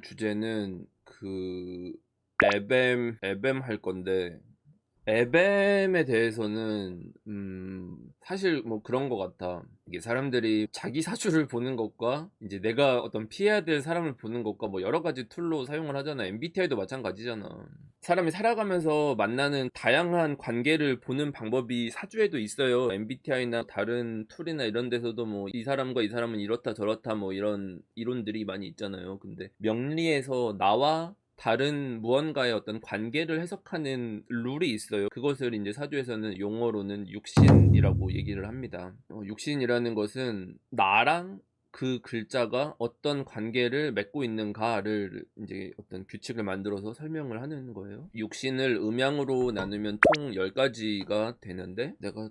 볼 주제는 에뱀 할 건데, 에뱀에 대해서는 사실 뭐 그런 것 같아. 이게 사람들이 자기 사주를 보는 것과 이제 내가 어떤 피해야 될 사람을 보는 것과 뭐 여러 가지 툴로 사용을 하잖아. MBTI도 마찬가지잖아. 사람이 살아가면서 만나는 다양한 관계를 보는 방법이 사주에도 있어요. MBTI나 다른 툴이나 이런 데서도 뭐 이 사람과 이 사람은 이렇다 저렇다 뭐 이런 이론들이 많이 있잖아요. 근데 명리에서 나와 다른 무언가의 어떤 관계를 해석하는 룰이 있어요. 그것을 이제 사주에서는 용어로는 육신이라고 얘기를 합니다. 육신이라는 것은 나랑 그 글자가 어떤 관계를 맺고 있는가를 이제 어떤 규칙을 만들어서 설명을 하는 거예요. 육신을 음양으로 나누면 총 10가지가 되는데, 내가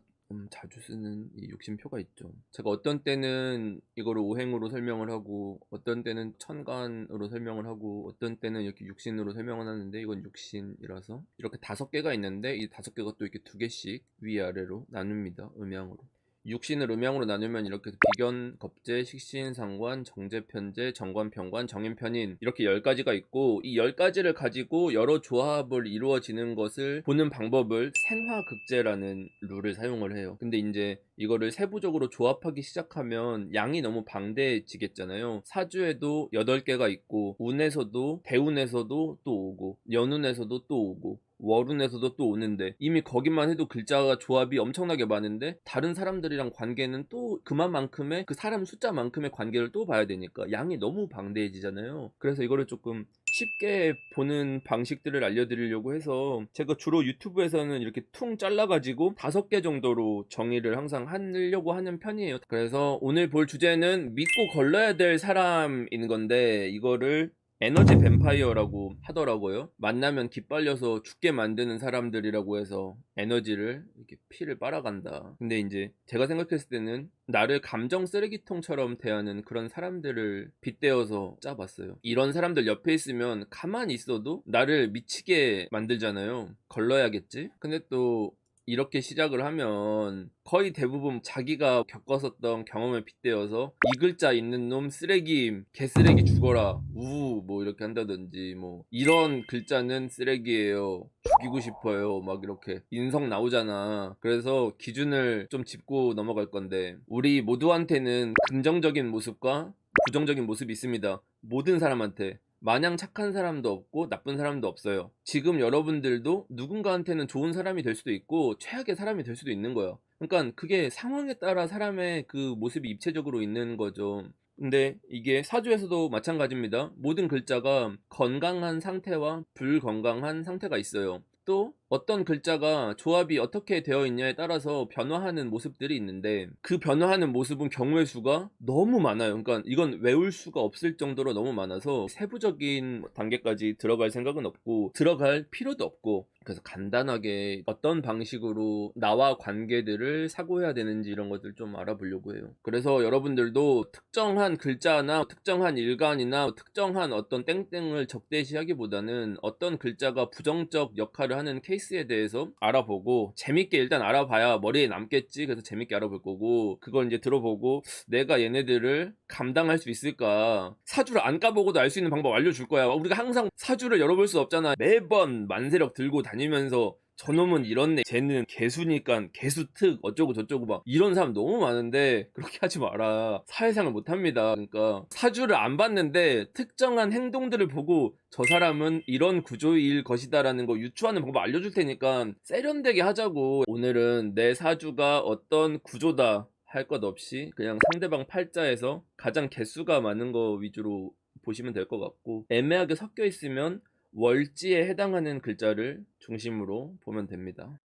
자주 쓰는 이 육신표가 있죠. 제가 어떤 때는 이거를 오행으로 설명을 하고, 어떤 때는 천간으로 설명을 하고, 어떤 때는 이렇게 육신으로 설명을 하는데, 이건 육신이라서 이렇게 5개가 있는데, 이 5개가 또 이렇게 2개씩 위아래로 나눕니다. 음양으로. 육신을 음양으로 나누면 이렇게 비견, 겁재, 식신, 상관, 정제, 편재, 정관, 편관, 정인, 편인 이렇게 10가지가 있고, 이 10가지를 가지고 여러 조합을 이루어지는 것을 보는 방법을 생화극재라는 룰을 사용을 해요. 근데 이제 이거를 세부적으로 조합하기 시작하면 양이 너무 방대해지겠잖아요. 사주에도 8개가 있고, 운에서도 대운에서도 또 오고, 연운에서도 또 오고, 월운에서도 또 오는데, 이미 거기만 해도 글자가 조합이 엄청나게 많은데, 다른 사람들이랑 관계는 또 그만큼의 그 사람 숫자만큼의 관계를 또 봐야 되니까 양이 너무 방대해지잖아요. 그래서 이거를 조금 쉽게 보는 방식들을 알려드리려고 해서 제가 주로 유튜브에서는 이렇게 퉁 잘라가지고 5개 정도로 정의를 항상 하려고 하는 편이에요. 그래서 오늘 볼 주제는 믿고 걸러야 될 사람인 건데, 이거를 에너지 뱀파이어라고 하더라고요. 만나면 기빨려서 죽게 만드는 사람들이라고 해서 에너지를 이렇게 피를 빨아간다. 근데 이제 제가 생각했을 때는 나를 감정 쓰레기통처럼 대하는 그런 사람들을 빗대어서 짜봤어요. 이런 사람들 옆에 있으면 가만히 있어도 나를 미치게 만들잖아요. 걸러야겠지? 근데 또 이렇게 시작을 하면 거의 대부분 자기가 겪었었던 경험을 빗대어서 이 글자 있는 놈 쓰레기, 개쓰레기 죽어라, 우, 뭐 이렇게 한다든지, 뭐 이런 글자는 쓰레기예요, 죽이고 싶어요, 막 이렇게 인성 나오잖아. 그래서 기준을 좀 짚고 넘어갈 건데, 우리 모두한테는 긍정적인 모습과 부정적인 모습이 있습니다. 모든 사람한테. 마냥 착한 사람도 없고 나쁜 사람도 없어요. 지금 여러분들도 누군가한테는 좋은 사람이 될 수도 있고 최악의 사람이 될 수도 있는 거예요. 그러니까 그게 상황에 따라 사람의 그 모습이 입체적으로 있는 거죠. 근데 이게 사주에서도 마찬가지입니다. 모든 글자가 건강한 상태와 불건강한 상태가 있어요. 또 어떤 글자가 조합이 어떻게 되어 있냐에 따라서 변화하는 모습들이 있는데, 그 변화하는 모습은 경우의 수가 너무 많아요. 그러니까 이건 외울 수가 없을 정도로 너무 많아서 세부적인 단계까지 들어갈 생각은 없고 들어갈 필요도 없고, 그래서 간단하게 어떤 방식으로 나와 관계들을 사고해야 되는지 이런 것들 좀 알아보려고 해요. 그래서 여러분들도 특정한 글자나 특정한 일간이나 특정한 어떤 땡땡을 적대시하기보다는 어떤 글자가 부정적 역할을 하는 케이스에 대해서 알아보고, 재밌게 일단 알아봐야 머리에 남겠지. 그래서 재밌게 알아볼 거고, 그걸 이제 들어보고 내가 얘네들을 감당할 수 있을까, 사주를 안 까보고도 알 수 있는 방법 알려줄 거야. 우리가 항상 사주를 열어볼 수 없잖아. 매번 만세력 들고 다니면서 저놈은 이렇네, 쟤는 개수니까 개수특 어쩌고 저쩌고 막 이런 사람 너무 많은데, 그렇게 하지 마라. 사회생활 못합니다. 그러니까 사주를 안 봤는데 특정한 행동들을 보고 저 사람은 이런 구조일 것이다 라는 거 유추하는 방법 알려줄 테니까 세련되게 하자고. 오늘은 내 사주가 어떤 구조다 할 것 없이 그냥 상대방 팔자에서 가장 개수가 많은 거 위주로 보시면 될 것 같고, 애매하게 섞여 있으면 월지에 해당하는 글자를 중심으로 보면 됩니다.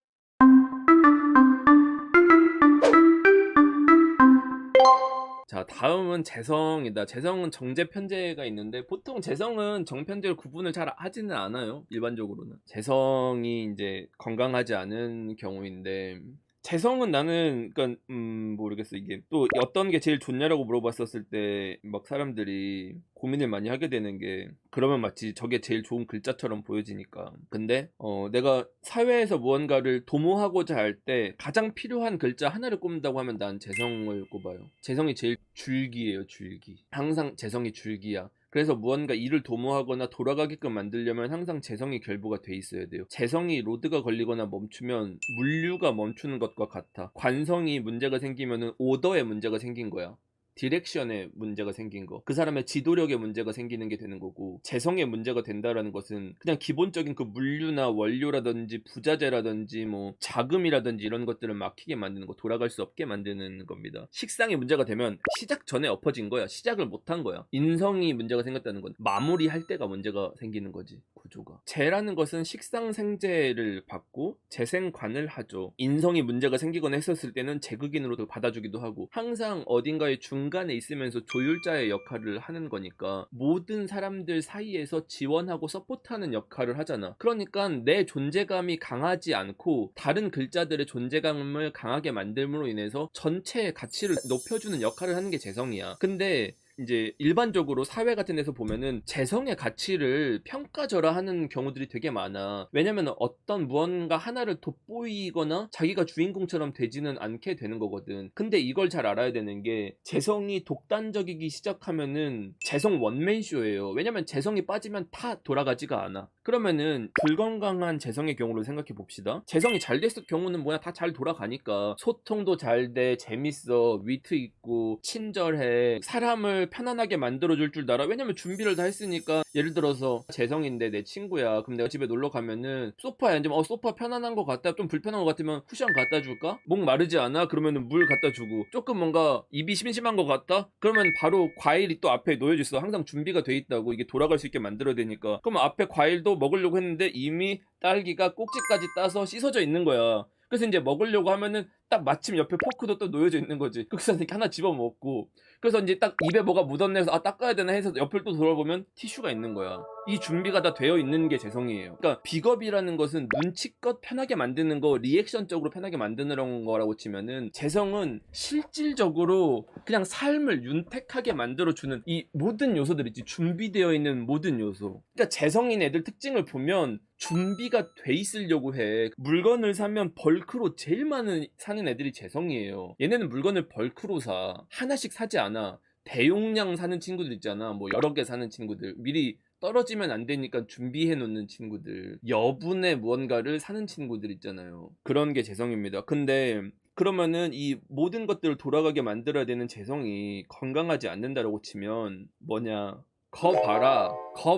자, 다음은 재성이다. 재성은 정제 편제가 있는데, 보통 재성은 정편제를 구분을 잘 하지는 않아요. 일반적으로는 재성이 이제 건강하지 않은 경우인데, 재성은 나는 그러니까 모르겠어. 이게 또 어떤 게 제일 좋냐라고 물어봤었을 때 막 사람들이 고민을 많이 하게 되는 게, 그러면 마치 저게 제일 좋은 글자처럼 보여지니까. 근데 내가 사회에서 무언가를 도모하고자 할 때 가장 필요한 글자 하나를 꼽는다고 하면 난 재성을 꼽아요. 재성이 제일 줄기예요, 줄기. 항상 재성이 줄기야. 그래서 무언가 일을 도모하거나 돌아가게끔 만들려면 항상 재성이 결부가 돼 있어야 돼요. 재성이 로드가 걸리거나 멈추면 물류가 멈추는 것과 같아. 관성이 문제가 생기면은 오더에 문제가 생긴 거야. 디렉션에 문제가 생긴 거, 그 사람의 지도력에 문제가 생기는 게 되는 거고, 재성에 문제가 된다라는 것은 그냥 기본적인 그 물류나 원료라든지 부자재라든지 뭐 자금이라든지 이런 것들을 막히게 만드는 거, 돌아갈 수 없게 만드는 겁니다. 식상이 문제가 되면 시작 전에 엎어진 거야. 시작을 못한 거야. 인성이 문제가 생겼다는 건 마무리할 때가 문제가 생기는 거지. 구조가. 재라는 것은 식상생재를 받고 재생관을 하죠. 인성이 문제가 생기거나 했었을 때는 재극인으로도 받아주기도 하고, 항상 어딘가에 중간에 있으면서 조율자의 역할을 하는 거니까 모든 사람들 사이에서 지원하고 서포트하는 역할을 하잖아. 그러니까 내 존재감이 강하지 않고 다른 글자들의 존재감을 강하게 만듦으로 인해서 전체의 가치를 높여주는 역할을 하는 게 재성이야. 근데 이제 일반적으로 사회 같은 데서 보면은 재성의 가치를 평가절하하는 경우들이 되게 많아. 왜냐면 어떤 무언가 하나를 돋보이거나 자기가 주인공처럼 되지는 않게 되는 거거든. 근데 이걸 잘 알아야 되는 게, 재성이 독단적이기 시작하면은 재성 원맨쇼예요. 왜냐면 재성이 빠지면 다 돌아가지가 않아. 그러면은 불건강한 재성의 경우를 생각해 봅시다. 재성이 잘 됐을 경우는 뭐야, 다 잘 돌아가니까 소통도 잘 돼, 재밌어, 위트 있고 친절해, 사람을 편안하게 만들어줄 줄 알아. 왜냐면 준비를 다 했으니까. 예를 들어서 재성인데 내 친구야. 그럼 내가 집에 놀러 가면은 소파에 앉으면 소파 편안한 거 같다, 좀 불편한 거 같으면 쿠션 갖다 줄까? 목 마르지 않아? 그러면은 물 갖다 주고, 조금 뭔가 입이 심심한 거 같다? 그러면 바로 과일이 또 앞에 놓여져 있어. 항상 준비가 돼 있다고. 이게 돌아갈 수 있게 만들어야 되니까. 그러면 앞에 과일도 먹으려고 했는데 이미 딸기가 꼭지까지 따서 씻어져 있는 거야. 그래서 이제 먹으려고 하면은 딱 마침 옆에 포크도 또 놓여져 있는 거지. 그래서 이렇게 하나 집어 먹고, 그래서 이제 딱 입에 뭐가 묻었네 해서 닦아야 되나 해서 옆을 또 돌아보면 티슈가 있는 거야. 이 준비가 다 되어 있는 게 재성이에요. 그러니까 비겁이라는 것은 눈치껏 편하게 만드는 거, 리액션적으로 편하게 만드는 거라고 치면은, 재성은 실질적으로 그냥 삶을 윤택하게 만들어주는 이 모든 요소들 있지. 준비되어 있는 모든 요소. 그러니까 재성인 애들 특징을 보면 준비가 돼 있으려고 해. 물건을 사면 벌크로 제일 많은 사는 애들이 재성이에요. 얘네는 물건을 벌크로 사. 하나씩 사지 않아. 대용량 사는 친구들 있잖아. 뭐 여러 개 사는 친구들. 미리 떨어지면 안 되니까 준비해 놓는 친구들. 여분의 무언가를 사는 친구들 있잖아요. 그런 게 재성입니다. 근데 그러면은 이 모든 것들을 돌아가게 만들어야 되는 재성이 건강하지 않는다라고 치면 뭐냐? 거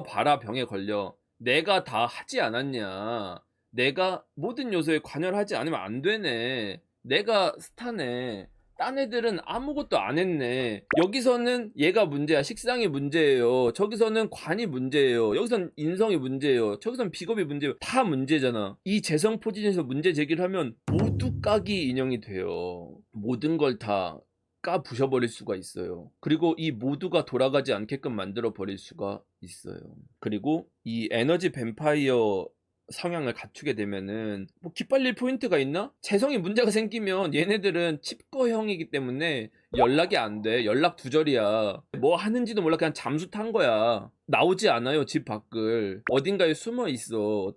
봐라 병에 걸려. 내가 다 하지 않았냐. 내가 모든 요소에 관여하지 않으면 안 되네. 내가 스타네. 딴 애들은 아무것도 안 했네. 여기서는 얘가 문제야. 식상이 문제예요. 저기서는 관이 문제예요. 여기선 인성이 문제예요. 저기선 비겁이 문제예요. 다 문제잖아. 이 재성 포지션에서 문제 제기를 하면 모두 까기 인형이 돼요. 모든 걸 다 까 부셔버릴 수가 있어요. 그리고 이 모두가 돌아가지 않게끔 만들어 버릴 수가 있어요. 그리고 이 에너지 뱀파이어 성향을 갖추게 되면은 뭐 기빨릴 포인트가 있나? 재성이 문제가 생기면 얘네들은 칩거형이기 때문에 연락이 안 돼. 연락 두절이야. 뭐 하는지도 몰라. 그냥 잠수 탄 거야. 나오지 않아요, 집 밖을. 어딘가에 숨어 있어.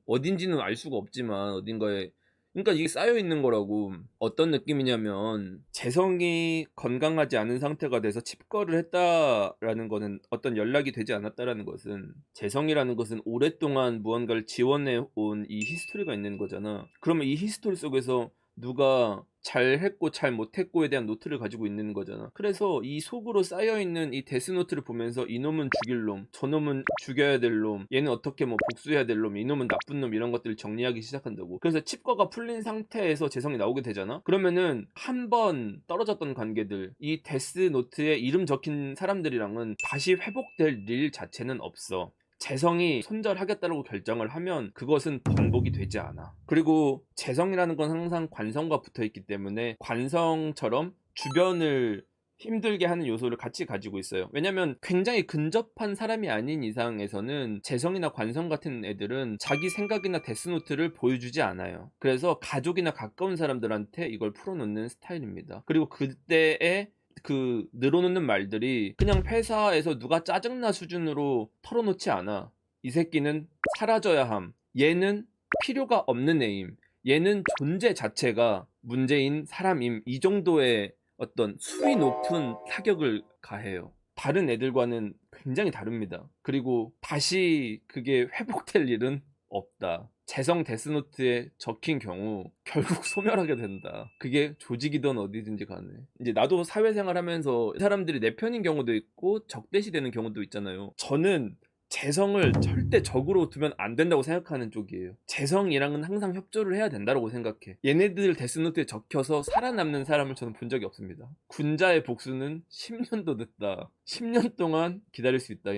어딘지는 알 수가 없지만 어딘가에. 그러니까 이게 쌓여 있는 거라고. 어떤 느낌이냐면, 재성이 건강하지 않은 상태가 돼서 칩거를 했다라는 거는, 어떤 연락이 되지 않았다라는 것은, 재성이라는 것은 오랫동안 무언가를 지원해 온 이 히스토리가 있는 거잖아. 그러면 이 히스토리 속에서 누가 잘했고 잘 못했고에 대한 노트를 가지고 있는 거잖아. 그래서 이 속으로 쌓여있는 이 데스노트를 보면서 이놈은 죽일 놈, 저놈은 죽여야 될 놈, 얘는 어떻게 뭐 복수해야 될 놈, 이놈은 나쁜 놈, 이런 것들을 정리하기 시작한다고. 그래서 칩거가 풀린 상태에서 재성이 나오게 되잖아. 그러면은 한 번 떨어졌던 관계들, 이 데스노트에 이름 적힌 사람들이랑은 다시 회복될 일 자체는 없어. 재성이 손절하겠다고 결정을 하면 그것은 번복이 되지 않아. 그리고 재성이라는 건 항상 관성과 붙어 있기 때문에 관성처럼 주변을 힘들게 하는 요소를 같이 가지고 있어요. 왜냐면 굉장히 근접한 사람이 아닌 이상에서는 재성이나 관성 같은 애들은 자기 생각이나 데스노트를 보여주지 않아요. 그래서 가족이나 가까운 사람들한테 이걸 풀어놓는 스타일입니다. 그리고 그때의 그 늘어놓는 말들이 그냥 회사에서 누가 짜증나 수준으로 털어놓지 않아. 이 새끼는 사라져야 함. 얘는 필요가 없는 애임. 얘는 존재 자체가 문제인 사람임. 이 정도의 어떤 수위 높은 타격을 가해요. 다른 애들과는 굉장히 다릅니다. 그리고 다시 그게 회복될 일은 없다. 재성 데스노트에 적힌 경우 결국 소멸하게 된다. 그게 조직이든 어디든지 간에. 이제 나도 사회생활 하면서 사람들이 내 편인 경우도 있고 적대시되는 경우도 있잖아요. 저는 재성을 절대 적으로 두면 안 된다고 생각하는 쪽이에요. 재성이랑은 항상 협조를 해야 된다고 생각해. 얘네들 데스노트에 적혀서 살아남는 사람을 저는 본 적이 없습니다. 군자의 복수는 10년도 늦다. 10년 동안 기다릴 수 있다.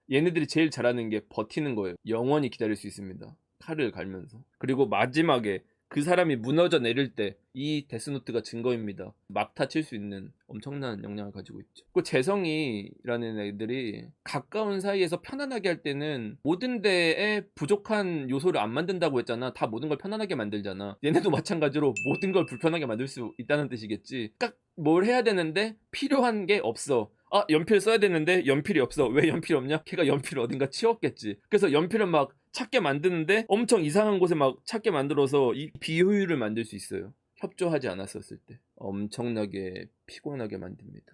얘네들이 제일 잘하는 게 버티는 거예요. 영원히 기다릴 수 있습니다. 칼을 갈면서. 그리고 마지막에 그 사람이 무너져 내릴 때 이 데스노트가 증거입니다. 막타 칠 수 있는 엄청난 역량을 가지고 있죠. 그 재성이라는 애들이 가까운 사이에서 편안하게 할 때는 모든 데에 부족한 요소를 안 만든다고 했잖아. 다 모든 걸 편안하게 만들잖아. 얘네도 마찬가지로 모든 걸 불편하게 만들 수 있다는 뜻이겠지. 딱 뭘 해야 되는데 필요한 게 없어. 아, 연필 써야 되는데 연필이 없어. 왜 연필이 없냐? 걔가 연필을 어딘가 치웠겠지. 그래서 연필을 막 찾게 만드는데 엄청 이상한 곳에 막 찾게 만들어서 이 비효율을 만들 수 있어요. 협조하지 않았었을 때 엄청나게 피곤하게 만듭니다.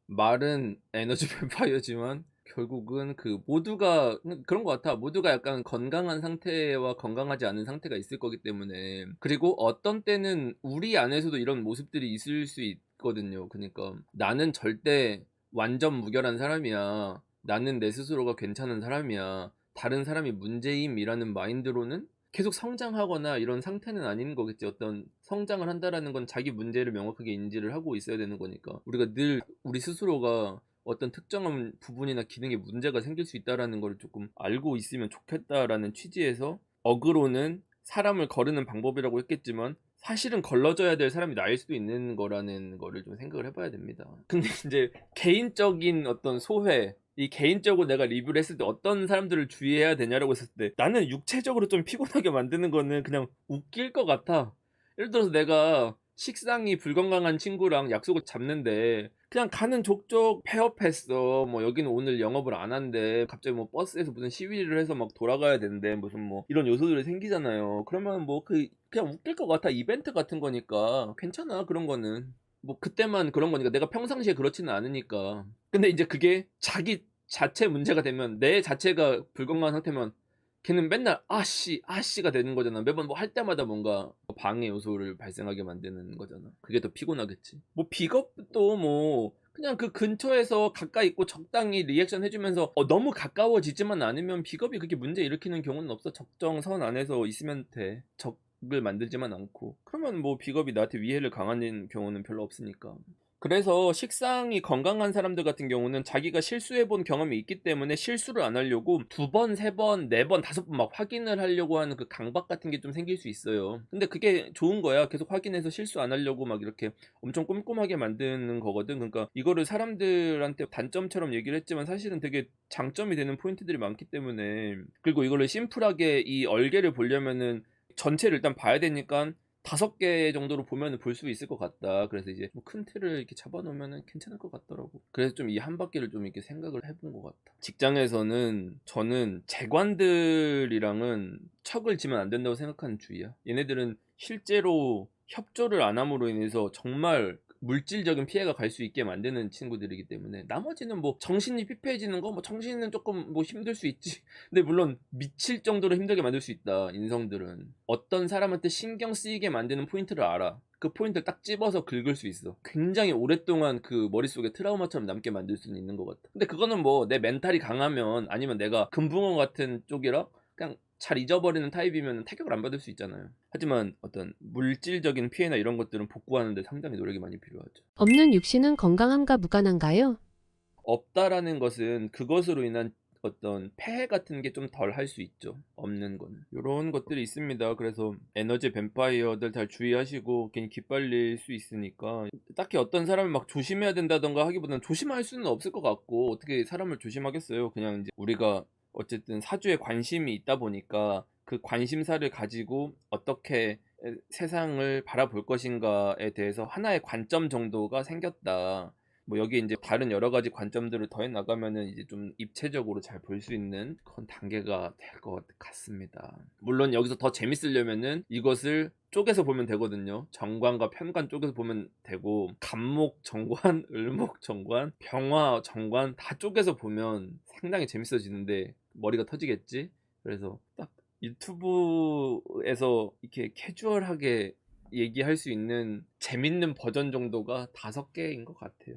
말은 에너지 뱀파이어지만 결국은 그 모두가 그런 것 같아. 모두가 약간 건강한 상태와 건강하지 않은 상태가 있을 거기 때문에. 그리고 어떤 때는 우리 안에서도 이런 모습들이 있을 수 있거든요. 그러니까 나는 절대 완전 무결한 사람이야. 나는 내 스스로가 괜찮은 사람이야. 다른 사람이 문제임이라는 마인드로는 계속 성장하거나 이런 상태는 아닌 거겠지. 어떤 성장을 한다라는 건 자기 문제를 명확하게 인지를 하고 있어야 되는 거니까. 우리가 늘 우리 스스로가 어떤 특정한 부분이나 기능에 문제가 생길 수 있다라는 걸 조금 알고 있으면 좋겠다라는 취지에서 어그로는 사람을 거르는 방법이라고 했겠지만 사실은 걸러져야 될 사람이 나일 수도 있는 거라는 거를 좀 생각을 해봐야 됩니다. 근데 이제 개인적인 어떤 소회, 이 개인적으로 내가 리뷰를 했을 때 어떤 사람들을 주의해야 되냐라고 했을 때 나는 육체적으로 좀 피곤하게 만드는 거는 그냥 웃길 것 같아. 예를 들어서 내가 식상이 불건강한 친구랑 약속을 잡는데 그냥 가는 족족 폐업했어. 뭐 여기는 오늘 영업을 안 한대. 갑자기 뭐 버스에서 무슨 시위를 해서 막 돌아가야 되는데 무슨 뭐 이런 요소들이 생기잖아요. 그러면 뭐 그냥 웃길 것 같아. 이벤트 같은 거니까 괜찮아. 그런 거는. 뭐 그때만 그런 거니까 내가 평상시에 그렇지는 않으니까. 근데 이제 그게 자기 자체 문제가 되면 내 자체가 불건강한 상태면 걔는 맨날 아씨가 되는 거잖아. 매번 뭐 할 때마다 뭔가 방해 요소를 발생하게 만드는 거잖아. 그게 더 피곤하겠지. 뭐 비겁도 뭐 그냥 그 근처에서 가까이 있고 적당히 리액션 해주면서 너무 가까워지지만 않으면 비겁이 그렇게 문제 일으키는 경우는 없어. 적정선 안에서 있으면 돼. 적을 만들지만 않고. 그러면 뭐 비겁이 나한테 위해를 가하는 경우는 별로 없으니까. 그래서 식상이 건강한 사람들 같은 경우는 자기가 실수해본 경험이 있기 때문에 실수를 안 하려고 두 번, 세 번, 네 번, 다섯 번 막 확인을 하려고 하는 그 강박 같은 게 좀 생길 수 있어요. 근데 그게 좋은 거야. 계속 확인해서 실수 안 하려고 막 이렇게 엄청 꼼꼼하게 만드는 거거든. 그러니까 이거를 사람들한테 단점처럼 얘기를 했지만 사실은 되게 장점이 되는 포인트들이 많기 때문에. 그리고 이거를 심플하게 이 얼개를 보려면은 전체를 일단 봐야 되니까 5개 정도로 보면 볼 수 있을 것 같다. 그래서 이제 뭐큰 틀을 이렇게 잡아놓으면 괜찮을 것 같더라고. 그래서 좀 이 한 바퀴를 좀 이렇게 생각을 해본 것 같아. 직장에서는 저는 재관들이랑은 척을 지면 안 된다고 생각하는 주의야. 얘네들은 실제로 협조를 안 함으로 인해서 정말 물질적인 피해가 갈 수 있게 만드는 친구들이기 때문에 나머지는 뭐 정신이 피폐해지는 거 뭐 정신은 조금 뭐 힘들 수 있지. 근데 물론 미칠 정도로 힘들게 만들 수 있다. 인성들은 어떤 사람한테 신경 쓰이게 만드는 포인트를 알아. 그 포인트를 딱 집어서 긁을 수 있어. 굉장히 오랫동안 그 머릿속에 트라우마처럼 남게 만들 수는 있는 것 같아. 근데 그거는 뭐 내 멘탈이 강하면 아니면 내가 금붕어 같은 쪽이라 그냥 잘 잊어버리는 타입이면 타격을 안 받을 수 있잖아요. 하지만 어떤 물질적인 피해나 이런 것들은 복구하는데 상당히 노력이 많이 필요하죠. 없는 육신은 건강함과 무관한가요? 없다라는 것은 그것으로 인한 어떤 폐해 같은 게 좀 덜 할 수 있죠. 없는 거는. 이런 것들이 있습니다. 그래서 에너지 뱀파이어들 잘 주의하시고 괜히 기빨릴 수 있으니까 딱히 어떤 사람을 막 조심해야 된다던가 하기보다는 조심할 수는 없을 것 같고 어떻게 사람을 조심하겠어요. 그냥 이제 우리가 어쨌든 사주에 관심이 있다 보니까 그 관심사를 가지고 어떻게 세상을 바라볼 것인가에 대해서 하나의 관점 정도가 생겼다. 뭐 여기 이제 다른 여러 가지 관점들을 더해 나가면은 이제 좀 입체적으로 잘 볼 수 있는 그런 단계가 될 것 같습니다. 물론 여기서 더 재밌으려면은 이것을 쪼개서 보면 되거든요. 정관과 편관 쪼개서 보면 되고, 간목 정관, 을목 정관, 병화 정관 다 쪼개서 보면 상당히 재밌어지는데 머리가 터지겠지? 그래서 딱 유튜브에서 이렇게 캐주얼하게 얘기할 수 있는 재밌는 버전 정도가 5개인 것 같아요.